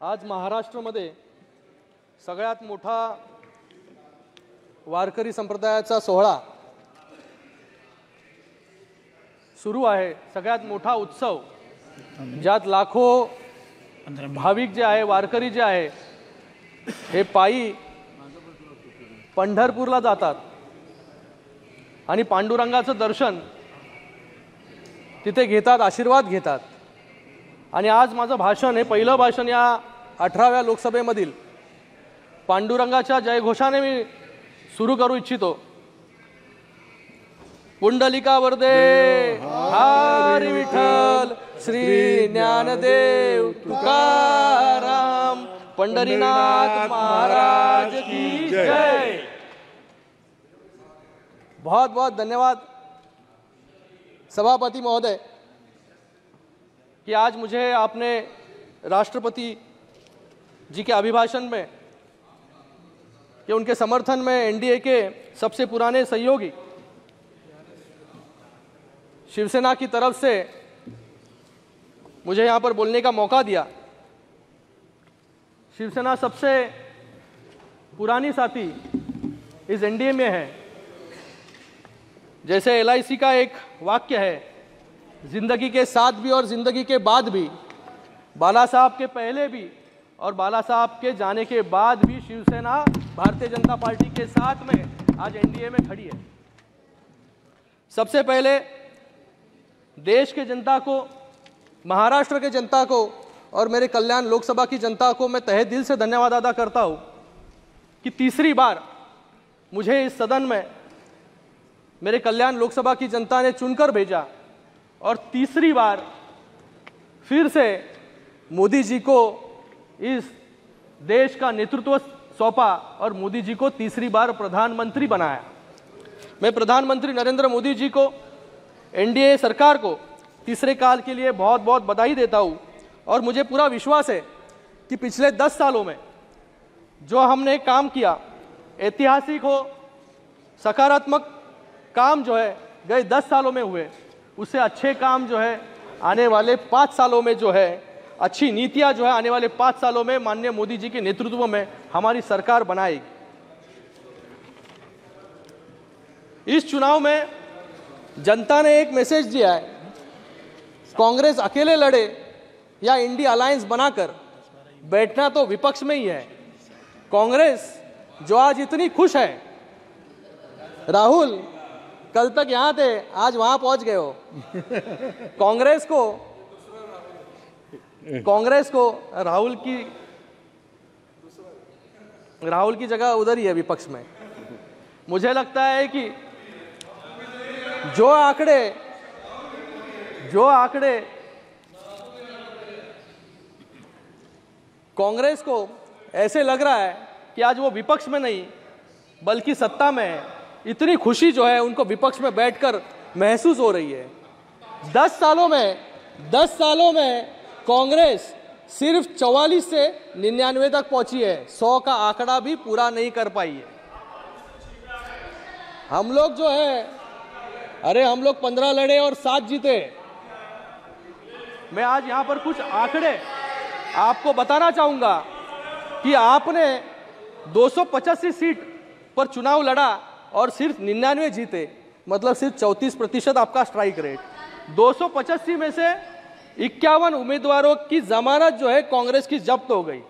आज महाराष्ट्रामध्ये सगळ्यात मोठा वारकरी संप्रदायाचा सोहळा सुरू आहे। सगळ्यात मोठा उत्सव ज्यात लाखो भाविक जे आहे, वारकरी जे आहे, हे पायी पंढरपूरला जातात आणि पांडुरंगाचं दर्शन तिथे घेतात, आशीर्वाद घेतात। आणि आज माझं भाषण हे पहिलं भाषण या 18व्या लोकसभेमधील पांडुरंगाच्या जयघोषाने मी सुरू करू इच्छितो। पुंडलिका वरदे हरी विठ्ठल, श्री ज्ञानदेव तुकाराम, पंढरीनाथ महाराज की जय। बहुत बहुत धन्यवाद सभापति महोदय कि आज मुझे आपने राष्ट्रपति जी के अभिभाषण में कि उनके समर्थन में एनडीए के सबसे पुराने सहयोगी शिवसेना की तरफ से मुझे यहाँ पर बोलने का मौका दिया। शिवसेना सबसे पुरानी साथी इस एनडीए में है। जैसे LIC का एक वाक्य है, जिंदगी के साथ भी और जिंदगी के बाद भी, बाला साहब के पहले भी और बाला साहब के जाने के बाद भी शिवसेना भारतीय जनता पार्टी के साथ में आज एनडीए में खड़ी है। सबसे पहले देश के जनता को, महाराष्ट्र के जनता को और मेरे कल्याण लोकसभा की जनता को मैं तहे दिल से धन्यवाद अदा करता हूं कि तीसरी बार मुझे इस सदन में मेरे कल्याण लोकसभा की जनता ने चुनकर भेजा और तीसरी बार फिर से मोदी जी को इस देश का नेतृत्व सौंपा और मोदी जी को तीसरी बार प्रधानमंत्री बनाया। मैं प्रधानमंत्री नरेंद्र मोदी जी को, एनडीए सरकार को तीसरे काल के लिए बहुत बहुत बधाई देता हूं। और मुझे पूरा विश्वास है कि पिछले 10 सालों में जो हमने काम किया, ऐतिहासिक हो, सकारात्मक काम जो है गए 10 सालों में हुए, उससे अच्छे काम जो है आने वाले 5 सालों में जो है, अच्छी नीतियां जो है आने वाले 5 सालों में माननीय मोदी जी के नेतृत्व में हमारी सरकार बनाएगी। इस चुनाव में जनता ने एक मैसेज दिया है, कांग्रेस अकेले लड़े या इंडिया अलायंस बनाकर, बैठना तो विपक्ष में ही है। कांग्रेस जो आज इतनी खुश है, राहुल कल तक यहां थे, आज वहां पहुंच गए हो। कांग्रेस को राहुल की जगह उधर ही है विपक्ष में। मुझे लगता है कि जो आंकड़े कांग्रेस को ऐसे लग रहा है कि आज वो विपक्ष में नहीं बल्कि सत्ता में है। इतनी खुशी जो है उनको विपक्ष में बैठकर महसूस हो रही है। 10 सालों में कांग्रेस सिर्फ 44 से 99 तक पहुंची है, 100 का आंकड़ा भी पूरा नहीं कर पाई है। हम लोग जो है, हम लोग 15 लड़े और 7 जीते। मैं आज यहां पर कुछ आंकड़े आपको बताना चाहूंगा कि आपने 285 सीट पर चुनाव लड़ा और सिर्फ 99 जीते, मतलब सिर्फ 34% आपका स्ट्राइक रेट। 285 में से 51 उम्मीदवारों की जमानत जो है कांग्रेस की जब्त हो गई।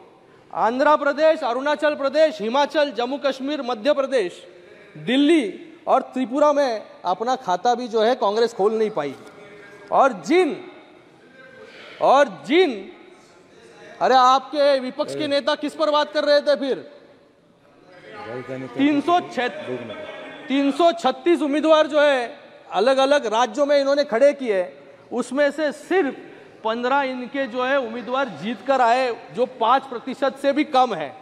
आंध्र प्रदेश, अरुणाचल प्रदेश, हिमाचल, जम्मू कश्मीर, मध्य प्रदेश, दिल्ली और त्रिपुरा में अपना खाता भी जो है कांग्रेस खोल नहीं पाई। और जिन आपके विपक्ष के नेता किस पर बात कर रहे थे फिर? 336 उम्मीदवार जो है अलग अलग राज्यों में इन्होंने खड़े किए, उसमें से सिर्फ 15 इनके जो है उम्मीदवार जीत कर आए, जो 5% से भी कम है।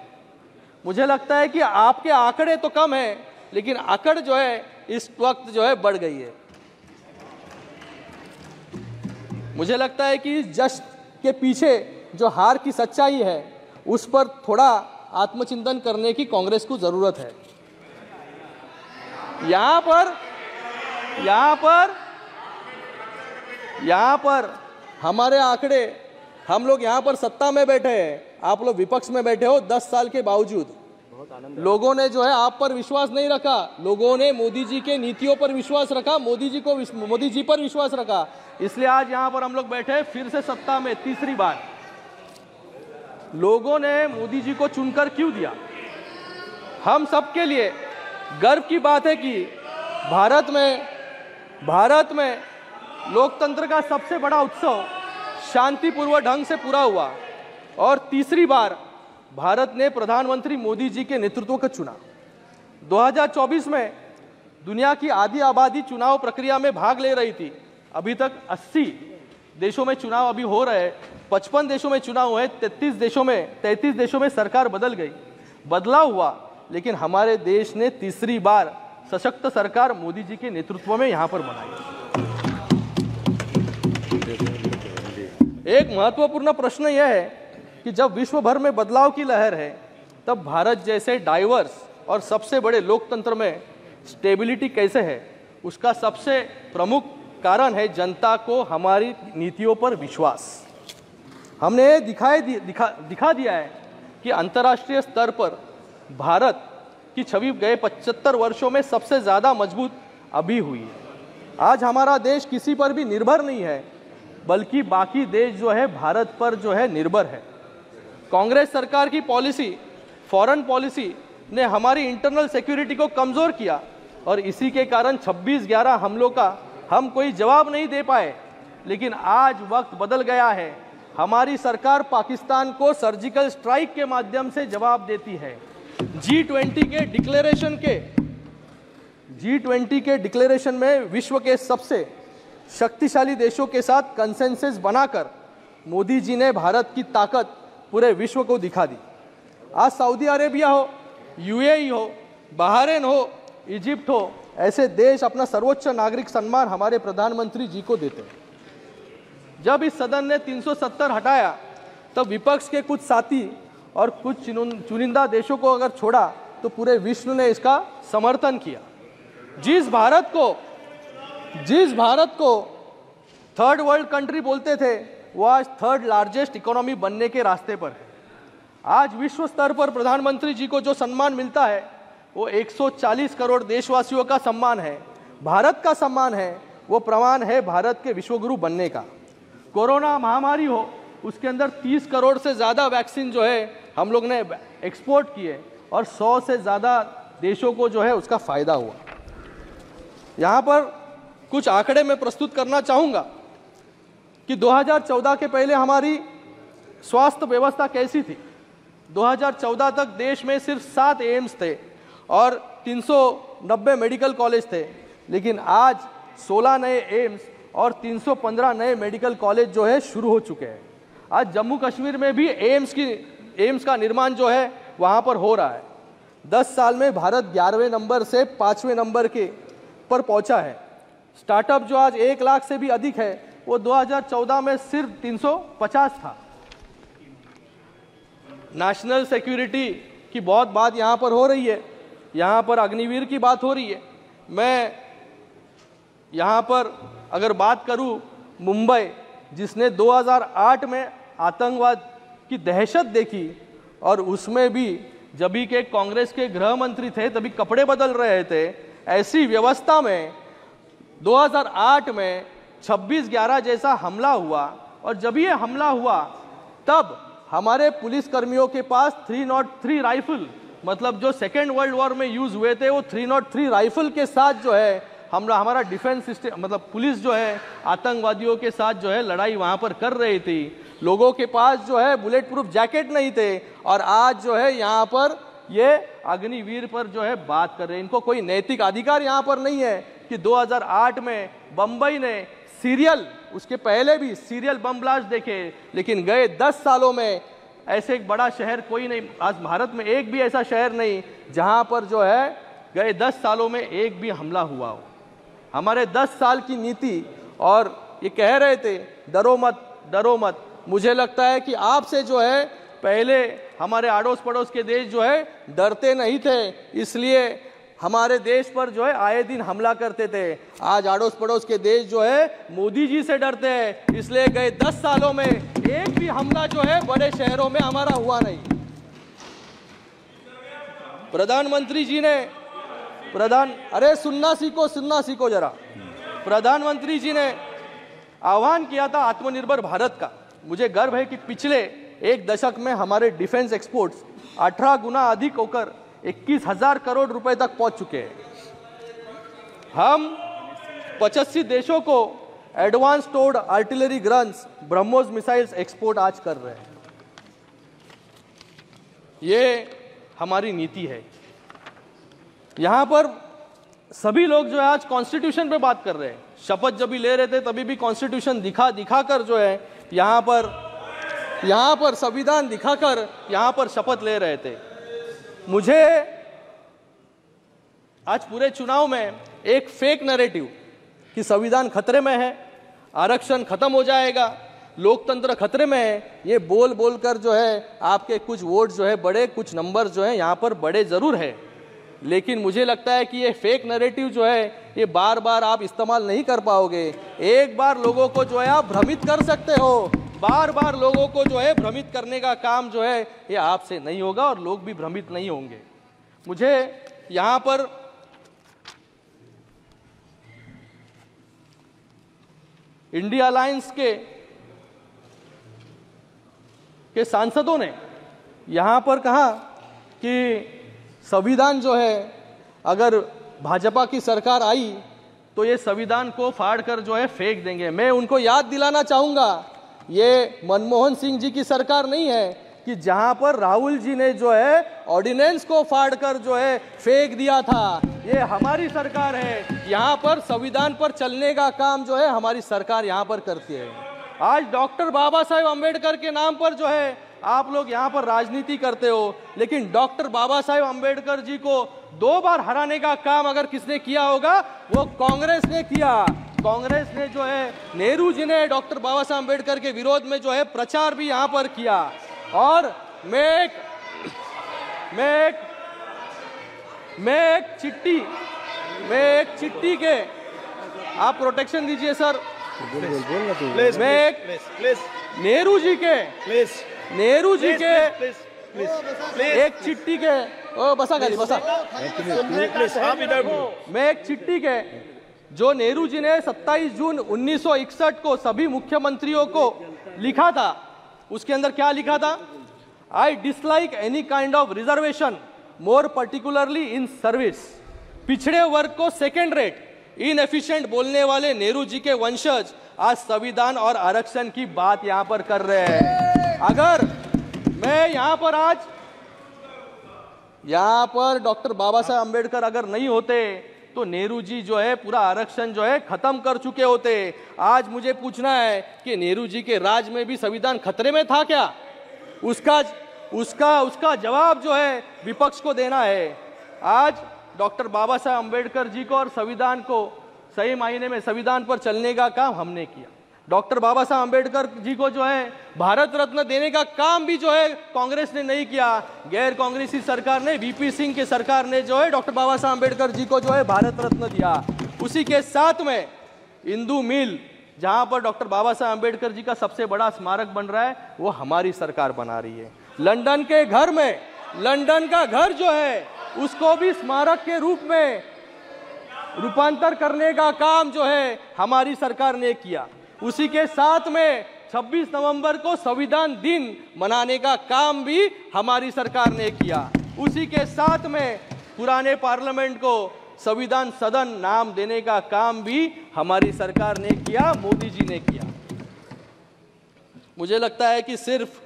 मुझे लगता है कि आपके आंकड़े तो कम है, लेकिन अकड़ जो है इस वक्त जो है बढ़ गई है। मुझे लगता है कि इस जश्न के पीछे जो हार की सच्चाई है उस पर थोड़ा आत्मचिंतन करने की कांग्रेस को जरूरत है। यहां पर हमारे आंकड़े हम लोग यहाँ पर सत्ता में बैठे हैं, आप लोग विपक्ष में बैठे हो 10 साल के बावजूद। लोगों ने जो है आप पर विश्वास नहीं रखा, लोगों ने मोदी जी के नीतियों पर विश्वास रखा, मोदी जी पर विश्वास रखा, इसलिए आज यहाँ पर हम लोग बैठे फिर से सत्ता में तीसरी बार। लोगों ने मोदी जी को चुनकर क्यों दिया? हम सबके लिए गर्व की बात है कि भारत में लोकतंत्र का सबसे बड़ा उत्सव शांतिपूर्वक ढंग से पूरा हुआ और तीसरी बार भारत ने प्रधानमंत्री मोदी जी के नेतृत्व को चुना। 2024 में दुनिया की आधी आबादी चुनाव प्रक्रिया में भाग ले रही थी। अभी तक 80 देशों में चुनाव अभी हो रहे हैं, 55 देशों में चुनाव हुए, 33 देशों में सरकार बदल गई, बदलाव हुआ, लेकिन हमारे देश ने तीसरी बार सशक्त सरकार मोदी जी के नेतृत्व में यहां पर बनाई। एक महत्वपूर्ण प्रश्न यह है कि जब विश्व भर में बदलाव की लहर है, तब भारत जैसे डाइवर्स और सबसे बड़े लोकतंत्र में स्टेबिलिटी कैसे है? उसका सबसे प्रमुख कारण है जनता को हमारी नीतियों पर विश्वास। हमने दिखा दिया है कि अंतर्राष्ट्रीय स्तर पर भारत की छवि गए 75 वर्षों में सबसे ज़्यादा मजबूत अभी हुई है। आज हमारा देश किसी पर भी निर्भर नहीं है, बल्कि बाकी देश जो है भारत पर जो है निर्भर है। कांग्रेस सरकार की पॉलिसी, फॉरेन पॉलिसी ने हमारी इंटरनल सिक्योरिटी को कमज़ोर किया और इसी के कारण 26/11 हमलों का हम कोई जवाब नहीं दे पाए। लेकिन आज वक्त बदल गया है, हमारी सरकार पाकिस्तान को सर्जिकल स्ट्राइक के माध्यम से जवाब देती है। G20 के डिक्लेरेशन में विश्व के सबसे शक्तिशाली देशों के साथ कंसेंसस बनाकर मोदी जी ने भारत की ताकत पूरे विश्व को दिखा दी। आज सऊदी अरेबिया हो, UAE हो, बहरीन हो, इजिप्ट हो, ऐसे देश अपना सर्वोच्च नागरिक सम्मान हमारे प्रधानमंत्री जी को देते हैं। जब इस सदन ने 370 हटाया, तब विपक्ष के कुछ साथी और कुछ चुनिंदा देशों को अगर छोड़ा तो पूरे विश्व ने इसका समर्थन किया। जिस भारत को थर्ड वर्ल्ड कंट्री बोलते थे, वो आज थर्ड लार्जेस्ट इकोनॉमी बनने के रास्ते पर है। आज विश्व स्तर पर प्रधानमंत्री जी को जो सम्मान मिलता है, वो 140 करोड़ देशवासियों का सम्मान है, भारत का सम्मान है। वो प्रमाण है भारत के विश्वगुरु बनने का। कोरोना महामारी हो, उसके अंदर 30 करोड़ से ज़्यादा वैक्सीन जो है हम लोग ने एक्सपोर्ट किए और 100 से ज़्यादा देशों को जो है उसका फ़ायदा हुआ। यहाँ पर कुछ आंकड़े मैं प्रस्तुत करना चाहूँगा कि 2014 के पहले हमारी स्वास्थ्य व्यवस्था कैसी थी। 2014 तक देश में सिर्फ 7 एम्स थे और 390 मेडिकल कॉलेज थे, लेकिन आज 16 नए एम्स और 315 नए मेडिकल कॉलेज जो है शुरू हो चुके हैं। आज जम्मू कश्मीर में भी एम्स का निर्माण जो है वहाँ पर हो रहा है। 10 साल में भारत 11वें नंबर से 5वें नंबर पर पहुँचा है। स्टार्टअप जो आज 1 लाख से भी अधिक है, वो 2014 में सिर्फ 350 था। नेशनल सिक्योरिटी की बहुत बात यहाँ पर हो रही है, यहाँ पर अग्निवीर की बात हो रही है। मैं यहाँ पर अगर बात करूँ मुंबई, जिसने 2008 में आतंकवाद की दहशत देखी और उसमें भी जभी के कांग्रेस के गृह मंत्री थे तभी कपड़े बदल रहे थे, ऐसी व्यवस्था में 2008 में 26/11 जैसा हमला हुआ और जब ये हमला हुआ तब हमारे पुलिस कर्मियों के पास 303 राइफल, मतलब जो सेकेंड वर्ल्ड वॉर में यूज हुए थे, वो 303 राइफल के साथ जो है हमारा डिफेंस सिस्टम, मतलब पुलिस जो है आतंकवादियों के साथ जो है लड़ाई वहां पर कर रही थी। लोगों के पास जो है बुलेट प्रूफ जैकेट नहीं थे और आज जो है यहाँ पर ये अग्निवीर पर जो है बात कर रहे हैं। इनको कोई नैतिक अधिकार यहाँ पर नहीं है कि 2008 में बंबई ने उसके पहले भी सीरियल बम ब्लास्ट देखे, लेकिन गए 10 सालों में ऐसे एक बड़ा शहर कोई नहीं, आज भारत में एक भी ऐसा शहर नहीं जहां पर जो है गए 10 सालों में एक भी हमला हुआ हो। हमारे 10 साल की नीति, और ये कह रहे थे डरो मत, मुझे लगता है कि आपसे जो है पहले हमारे अड़ोस पड़ोस के देश जो है डरते नहीं थे, इसलिए हमारे देश पर जो है आए दिन हमला करते थे। आज अड़ोस पड़ोस के देश जो है मोदी जी से डरते हैं, इसलिए गए 10 सालों में एक भी हमला जो है बड़े शहरों में हमारा हुआ नहीं। प्रधानमंत्री जी ने अरे सुनना सीखो जरा। प्रधानमंत्री जी ने आह्वान किया था आत्मनिर्भर भारत का। मुझे गर्व है कि पिछले एक दशक में हमारे डिफेंस एक्सपोर्ट्स 18 गुना अधिक होकर 21,000 करोड़ रुपए तक पहुंच चुके हैं। हम 85 देशों को एडवांस टोर्ड artillery guns BrahMos missiles export आज कर रहे हैं। ये हमारी नीति है। यहां पर सभी लोग जो है आज कॉन्स्टिट्यूशन पे बात कर रहे हैं। शपथ जब भी ले रहे थे तभी भी कॉन्स्टिट्यूशन दिखाकर जो है यहां पर संविधान दिखाकर यहां पर शपथ ले रहे थे। मुझे आज पूरे चुनाव में एक फेक नैरेटिव कि संविधान खतरे में है, आरक्षण खत्म हो जाएगा, लोकतंत्र खतरे में है, ये बोल कर जो है आपके कुछ वोट जो है बड़े, कुछ नंबर जो है यहाँ पर बड़े जरूर है, लेकिन मुझे लगता है कि ये फेक नैरेटिव जो है ये बार बार आप इस्तेमाल नहीं कर पाओगे। एक बार लोगों को जो है आप भ्रमित कर सकते हो, बार बार लोगों को जो है भ्रमित करने का काम जो है ये आपसे नहीं होगा और लोग भी भ्रमित नहीं होंगे। मुझे यहाँ पर इंडिया अलायंस के सांसदों ने यहाँ पर कहा कि संविधान जो है अगर भाजपा की सरकार आई तो ये संविधान को फाड़ कर जो है फेंक देंगे। मैं उनको याद दिलाना चाहूंगा ये मनमोहन सिंह जी की सरकार नहीं है कि जहां पर राहुल जी ने जो है ऑर्डिनेंस को फाड़ कर जो है फेंक दिया था। ये हमारी सरकार है, यहाँ पर संविधान पर चलने का काम जो है हमारी सरकार यहाँ पर करती है। आज डॉक्टर बाबा साहेब अम्बेडकर के नाम पर जो है आप लोग यहाँ पर राजनीति करते हो, लेकिन डॉक्टर बाबा साहेब अम्बेडकर जी को 2 बार हराने का काम अगर किसने किया होगा वो कांग्रेस ने किया। कांग्रेस ने जो है नेहरू जी ने डॉक्टर बाबा साहेब अम्बेडकर के विरोध में जो है प्रचार भी यहाँ पर किया। और मैं एक चिट्ठी के आप प्रोटेक्शन दीजिए सर। नेहरू जी के एक चिट्ठी के मैं एक चिट्ठी के जो नेहरू जी ने 27 जून 1961 को सभी मुख्यमंत्रियों को लिखा था, उसके अंदर क्या लिखा था? I dislike any kind of reservation, more particularly in service. पिछड़े वर्ग को सेकेंड रेट, इनएफिशिएंट बोलने वाले नेहरू जी के वंशज आज संविधान और आरक्षण की बात यहां पर कर रहे हैं। अगर मैं यहां पर डॉक्टर बाबा साहेब अम्बेडकर अगर नहीं होते तो नेहरू जी जो है पूरा आरक्षण जो है खत्म कर चुके होते। आज मुझे पूछना है कि नेहरू जी के राज में भी संविधान खतरे में था क्या? उसका जवाब जो है विपक्ष को देना है। आज डॉक्टर बाबा साहेब अम्बेडकर जी को और संविधान को सही मायने में संविधान पर चलने का काम हमने किया। डॉक्टर बाबा साहब अम्बेडकर जी को जो है भारत रत्न देने का काम भी जो है कांग्रेस ने नहीं किया। गैर कांग्रेसी सरकार ने, वीपी सिंह की सरकार ने जो है डॉक्टर बाबा साहब अम्बेडकर जी को जो है भारत रत्न दिया। उसी के साथ में इंदू मिल, जहां पर डॉक्टर बाबा साहब अम्बेडकर जी का सबसे बड़ा स्मारक बन रहा है, वो हमारी सरकार बना रही है। लंदन के घर में, लंदन का घर जो है उसको भी स्मारक के रूप में रूपांतर करने का काम जो है हमारी सरकार ने किया। उसी के साथ में 26 नवंबर को संविधान दिन मनाने का काम भी हमारी सरकार ने किया। उसी के साथ में पुराने पार्लियामेंट को संविधान सदन नाम देने का काम भी हमारी सरकार ने किया, मोदी जी ने किया। मुझे लगता है कि सिर्फ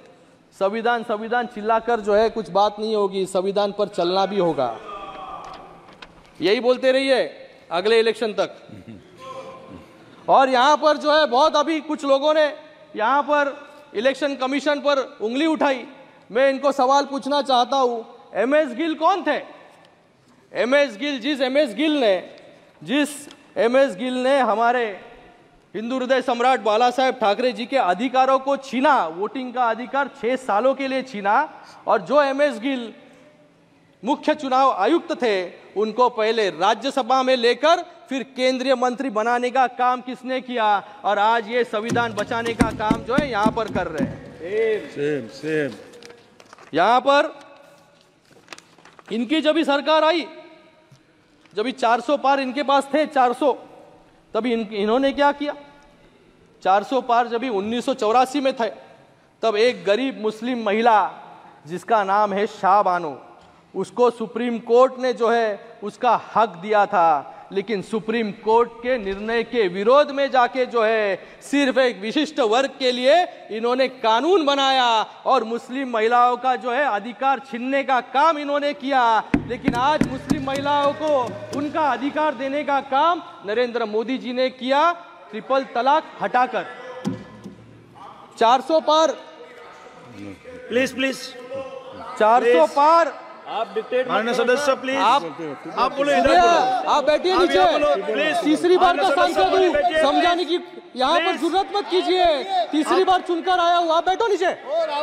संविधान संविधान चिल्लाकर जो है कुछ बात नहीं होगी, संविधान पर चलना भी होगा। यही बोलते रहिए अगले इलेक्शन तक। और यहां पर जो है बहुत अभी कुछ लोगों ने यहां पर इलेक्शन कमीशन पर उंगली उठाई। मैं इनको सवाल पूछना चाहता हूं, एमएस गिल कौन थे? एमएस गिल, जिस एमएस गिल ने हमारे हिंदू हृदय सम्राट बाला साहेब ठाकरे जी के अधिकारों को छीना, वोटिंग का अधिकार 6 सालों के लिए छीना, और जो एमएस गिल मुख्य चुनाव आयुक्त थे उनको पहले राज्यसभा में लेकर फिर केंद्रीय मंत्री बनाने का काम किसने किया, और आज ये संविधान बचाने का काम जो है यहां पर कर रहे हैं। सेम यहां पर इनकी जब भी सरकार आई, जब भी 400 पार इनके पास थे 400, तभी इन्होंने क्या किया, 400 पार जब भी 1984 में थे, तब एक गरीब मुस्लिम महिला जिसका नाम है शाह बानो, उसको सुप्रीम कोर्ट ने जो है उसका हक दिया था, लेकिन सुप्रीम कोर्ट के निर्णय के विरोध में जाके जो है सिर्फ एक विशिष्ट वर्ग के लिए इन्होंने कानून बनाया और मुस्लिम महिलाओं का जो है अधिकार छीनने का काम इन्होंने किया। लेकिन आज मुस्लिम महिलाओं को उनका अधिकार देने का काम नरेंद्र मोदी जी ने किया, ट्रिपल तलाक हटाकर। 400 पार, प्लीज प्लीज 400 पार, आप डिक्टेट माननीय सदस्य प्लीज, आप बोलो, आप बैठिए नीचे। तीसरी बार का सांसद हूँ, समझाने की यहाँ पर जरूरत मत कीजिए। तीसरी बार चुनकर आया हूँ, आप बैठो नीचे,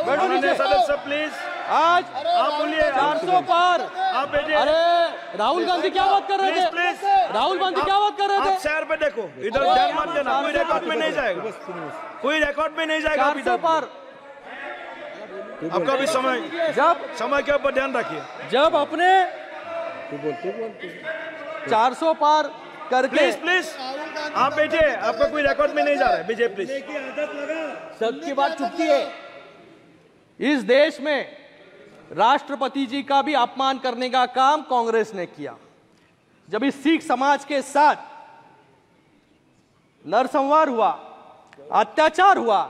बैठो नीचे। सदस्य प्लीज, आज आप बोलिए। 400 पार, आप बैठिए। अरे राहुल गांधी क्या बात कर रहे थे, राहुल गांधी क्या बात कर रहे थे। आप शहर पे देखो, इधर ध्यान मत देना, कोई रिकॉर्ड में नहीं जाएगा, कोई रिकॉर्ड में नहीं जाएगा। 400 पार, आपका भी समय, जब समय के ऊपर ध्यान रखिए। जब अपने 400 पार करके, प्लीज प्लीज आप बैठिए, आपका कोई रिकॉर्ड में नहीं जा रहा है। बीजेपी प्लीज, सबकी बात चुपती है। इस देश में राष्ट्रपति जी का भी अपमान करने का काम कांग्रेस ने किया। जब इस सिख समाज के साथ नरसंहार हुआ, अत्याचार हुआ,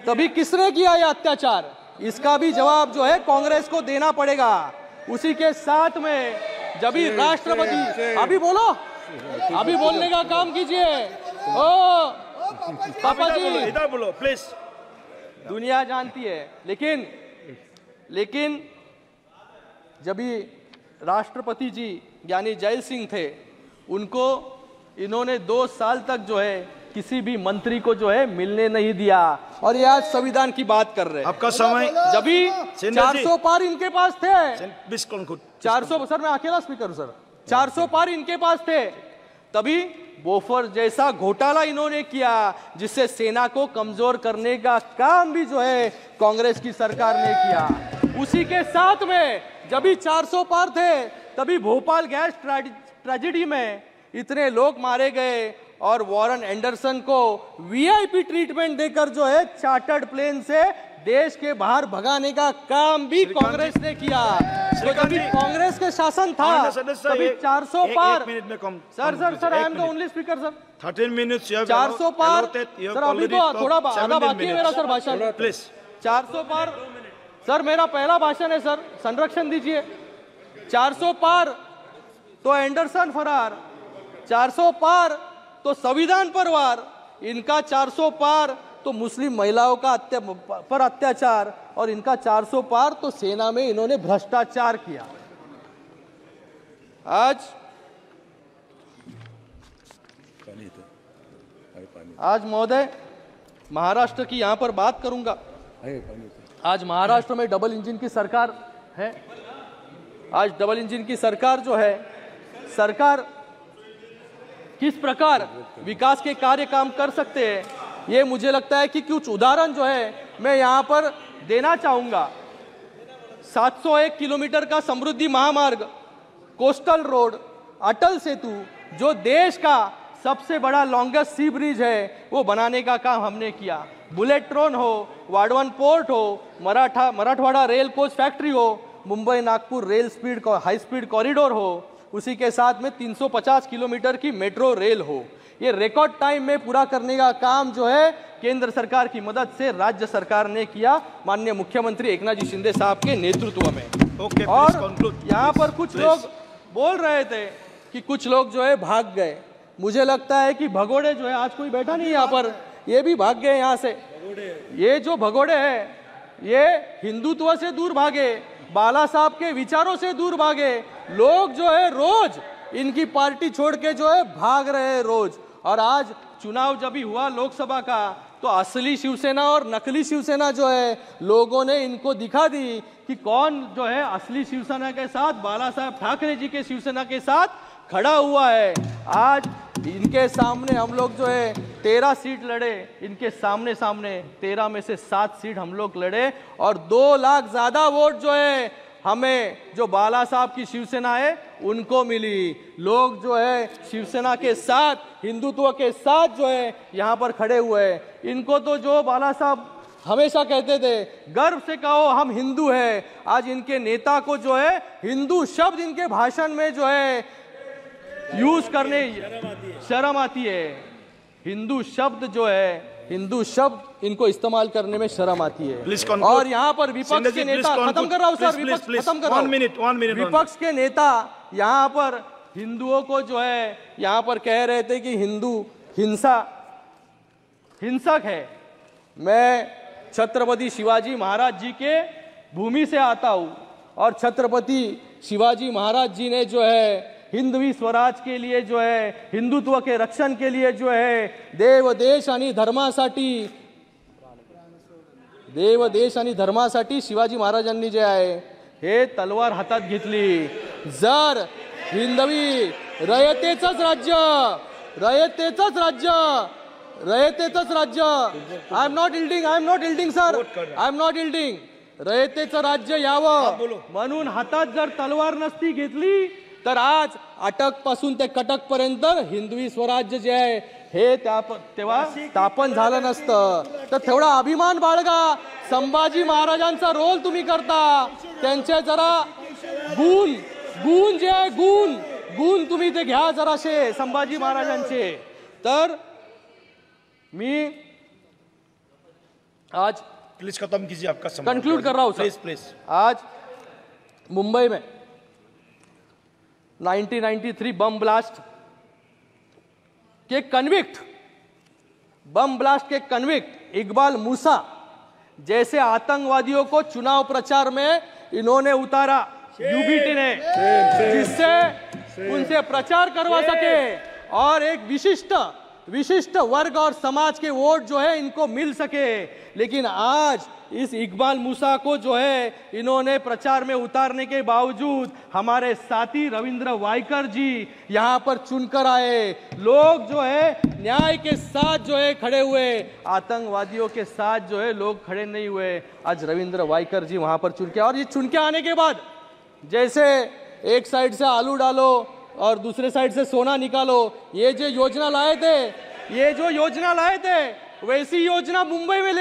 तभी किसने किया यह अत्याचार, इसका भी जवाब जो है कांग्रेस को देना पड़ेगा। उसी के साथ में जब भी राष्ट्रपति, अभी बोलो, अभी बोलने का काम कीजिए। ओ पापा जी, इधर बोलो प्लीज। दुनिया जानती है, लेकिन जब भी राष्ट्रपति जी यानी जय सिंह थे, उनको इन्होंने 2 साल तक जो है किसी भी मंत्री को जो है मिलने नहीं दिया, और ये आज संविधान की बात कर रहे हैं। आपका समय, जब भी 400 पार इनके पास थे, 400, सर मैं अकेला स्पीकर हूं सर, 400 पार इनके पास थे, तभी बोफर जैसा घोटाला इन्होंने किया, जिससे सेना को कमजोर करने का काम भी जो है कांग्रेस की सरकार ने किया। उसी के साथ में जब भी 400 पार थे, तभी भोपाल गैस ट्रेजेडी में इतने लोग मारे गए, और वॉरेन एंडरसन को वीआईपी ट्रीटमेंट देकर जो है चार्टर्ड प्लेन से देश के बाहर भगाने का काम भी कांग्रेस ने किया। तो जब भी कांग्रेस के शासन था, तभी 400 पार, sir I am the only speaker sir, 13 minutes 400 पार, सर अभी तो थोड़ा आधा बाकी है मेरा सर भाषण, प्लीज। 400 पार, सर मेरा पहला भाषण है सर, संरक्षण दीजिए। 400 पार तो एंडरसन फरार, 400 पार तो संविधान पर वार, इनका 400 पार तो मुस्लिम महिलाओं का पर अत्याचार, और इनका 400 पार तो सेना में इन्होंने भ्रष्टाचार किया। आज महोदय महाराष्ट्र की यहां पर बात करूंगा। आज महाराष्ट्र में डबल इंजन की सरकार है। आज डबल इंजन की सरकार जो है, सरकार किस प्रकार विकास के कार्य काम कर सकते हैं, ये मुझे लगता है कि कुछ उदाहरण जो है मैं यहाँ पर देना चाहूँगा। 701 किलोमीटर का समृद्धि महामार्ग, कोस्टल रोड, अटल सेतु, जो देश का सबसे बड़ा लॉन्गेस्ट सी ब्रिज है, वो बनाने का काम हमने किया। बुलेट ट्रेन हो, वाडवन पोर्ट हो, मराठवाड़ा रेल कोच फैक्ट्री हो, Mumbai Nagpur rail speed high speed corridor हो, उसी के साथ में 350 किलोमीटर की मेट्रो रेल हो। ये रिकॉर्ड टाइम में पूरा करने का काम जो है केंद्र सरकार की मदद से राज्य सरकार ने किया, माननीय मुख्यमंत्री एकनाथ जी शिंदे साहब के नेतृत्व में। और यहाँ पर कुछ लोग बोल रहे थे कि कुछ लोग जो है भाग गए। मुझे लगता है कि भगोड़े जो है, आज कोई बैठा नहीं यहाँ पर, ये भी भाग गए यहाँ से। ये जो भगोड़े हैं, ये हिंदुत्व से दूर भागे, बाला साहब के विचारों से दूर भागे। लोग जो है रोज इनकी पार्टी छोड़ के जो है भाग रहे हैं रोज। और आज चुनाव जब भी हुआ लोकसभा का, तो असली शिवसेना और नकली शिवसेना जो है, लोगों ने इनको दिखा दी कि कौन जो है असली शिवसेना के साथ, बाला साहब ठाकरे जी के शिवसेना के साथ खड़ा हुआ है। आज इनके सामने हम लोग जो है 13 सीट लड़े, इनके सामने 13 में से 7 सीट हम लोग लड़े और 2 लाख ज्यादा वोट जो है हमें, जो बाला साहब की शिवसेना है उनको मिली। लोग जो है शिवसेना के साथ, हिंदुत्व के साथ जो है यहाँ पर खड़े हुए हैं। इनको तो जो बाला साहब हमेशा कहते थे गर्व से कहो हम हिंदू हैं, आज इनके नेता को जो है हिंदू शब्द इनके भाषण में जो है यूज करने शर्म आती है। हिंदू शब्द जो है, हिंदू शब्द इनको इस्तेमाल करने में शर्म आती है। और यहाँ पर विपक्ष के नेता, खत्म कर रहा हूँ सर, विपक्ष खत्म कर रहा हूँ, विपक्ष के नेता यहाँ पर हिंदुओं को जो है यहाँ पर कह रहे थे कि हिंदू हिंसक है। मैं छत्रपति शिवाजी महाराज जी के भूमि से आता हूँ और छत्रपति शिवाजी महाराज जी ने जो है हिंदवी स्वराज के लिए जो है, हिंदुत्व के रक्षण के लिए जो है देव देश आणि धर्मासाठी शिवाजी महाराजांनी जे आहे हे तलवार हातात घेतली। जर हिंदवी रयतेचंच राज्य I am not yielding sir, I am not yielding, रयतेचं राज्य यावं म्हणून हातात जर तलवार नसती घेतली तर आज अटक पासून ते कटक पर्यंत हिंदवी स्वराज्य जे आहे हे तेव्हा स्थापन झालं नसतं। तर तेवढा अभिमान बाळगा, संभाजी महाराजांचा रोल तुम्ही करता, त्यांचे जरा गुण जे आहे गुण तुम्ही ते घ्या जराशे संभाजी महाराजांचे। तर मी आज प्लीज खत्म कीजिए आपका समय, कंक्लूड कर रहा हूं सर। प्लीज। आज मुंबई में 1993 बम ब्लास्ट के कन्विक्ट इकबाल मूसा जैसे आतंकवादियों को चुनाव प्रचार में इन्होंने उतारा यूबीटी ने, जिससे उनसे प्रचार करवा सके और एक विशिष्ट वर्ग और समाज के वोट जो है इनको मिल सके। लेकिन आज इस इकबाल मूसा को जो है इन्होंने प्रचार में उतारने के बावजूद हमारे साथी रविंद्र वाइकर जी यहाँ पर चुनकर आए। लोग जो है न्याय के साथ जो है खड़े हुए, आतंकवादियों के साथ जो है लोग खड़े नहीं हुए। आज रविंद्र वाइकर जी वहां पर चुन के, और ये चुन के आने के बाद जैसे एक साइड से आलू डालो और दूसरे साइड से सोना निकालो, ये जो योजना लाए थे वैसी योजना मुंबई में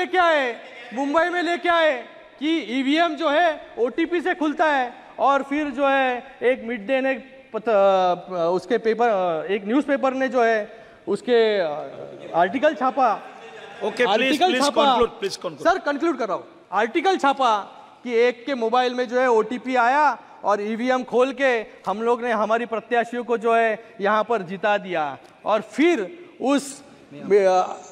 लेके आए कि ईवीएम जो है ओटीपी से खुलता है और फिर जो है एक मिड डे ने उसके पेपर, एक न्यूज़पेपर ने जो है उसके आर्टिकल छापा। सर कंक्लूड कर रहा हूँ। आर्टिकल छापा कि एक के मोबाइल में जो है ओटीपी आया और ईवीएम खोल के हम लोग ने हमारी प्रत्याशियों को जो है यहाँ पर जिता दिया। और फिर उस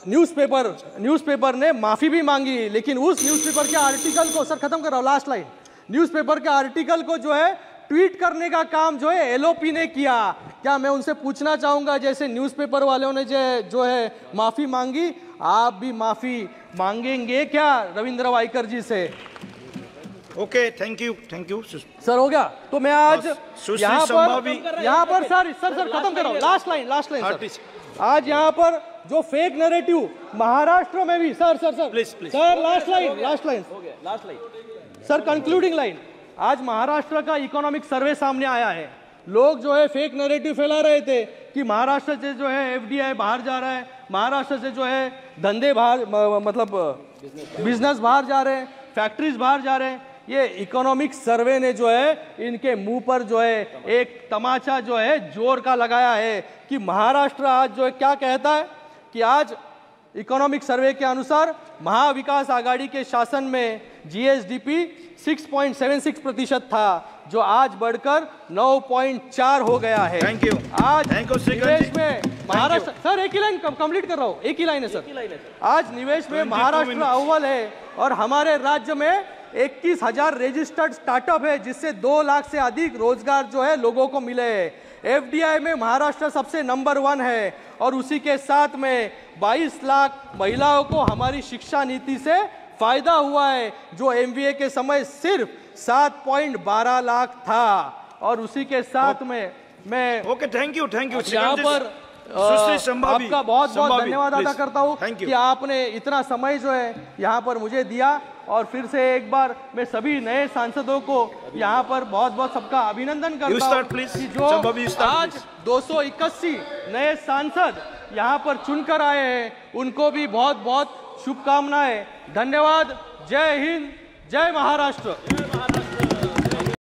न्यूज़पेपर ने माफी भी मांगी, लेकिन उस न्यूज़पेपर के आर्टिकल को, सर खत्म कर रहा हूं लास्ट लाइन, न्यूज़पेपर के आर्टिकल को जो है ट्वीट करने का काम जो है एलओपी ने किया। क्या मैं उनसे पूछना चाहूंगा, जैसे न्यूज़पेपर वालों ने जो है माफी मांगी, आप भी माफी मांगेंगे क्या रविंद्र वाइकर जी से? Okay, thank you sir. हो गया तो मैं आज यहाँ पर सर खत्म कर रहा हूँ, लास्ट लाइन। आज यहाँ पर जो फेक नैरेटिव महाराष्ट्र में भी, sir last line sir, concluding line. आज महाराष्ट्र का इकोनॉमिक सर्वे सामने आया है। लोग जो है फेक नैरेटिव फैला रहे थे कि महाराष्ट्र से जो है एफडीआई बाहर जा रहा है, महाराष्ट्र से जो है धंधे बाहर, मतलब बिजनेस बाहर जा रहे हैं, फैक्ट्रीज बाहर जा रहे हैं। ये इकोनॉमिक सर्वे ने जो है इनके मुंह पर जो है एक तमाचा जो है जोर का लगाया है कि महाराष्ट्र आज जो है क्या कहता है कि आज इकोनॉमिक सर्वे के अनुसार महाविकास आघाड़ी के शासन में जीएसडीपी 6.76% था, जो आज बढ़कर 9.4 हो गया है। Thank you. आज निवेश में महाराष्ट्र, सर एक ही लाइन कंप्लीट कर रहा हूँ, एक ही लाइन है सर। आज निवेश में महाराष्ट्र अव्वल है और हमारे राज्य में 21,000 रजिस्टर्ड स्टार्टअप है, जिससे 2 लाख से अधिक रोजगार जो है लोगों को मिले हैं। एफडीआई में महाराष्ट्र सबसे नंबर 1 है और उसी के साथ में 22 लाख महिलाओं को हमारी शिक्षा नीति से फायदा हुआ है, जो एमबीए के समय सिर्फ 7.12 लाख था। और उसी के साथ में मैं ओके, थैंक यू यहाँ पर आपका बहुत बहुत धन्यवाद अदा करता हूँ कि आपने इतना समय जो है यहाँ पर मुझे दिया। और फिर से एक बार मैं सभी नए सांसदों को यहाँ पर बहुत बहुत सबका अभिनंदन करता हूँ कि जो आज 281 नए सांसद यहाँ पर चुनकर आए हैं, उनको भी बहुत बहुत शुभकामनाएं। धन्यवाद। जय हिंद, जय महाराष्ट्र।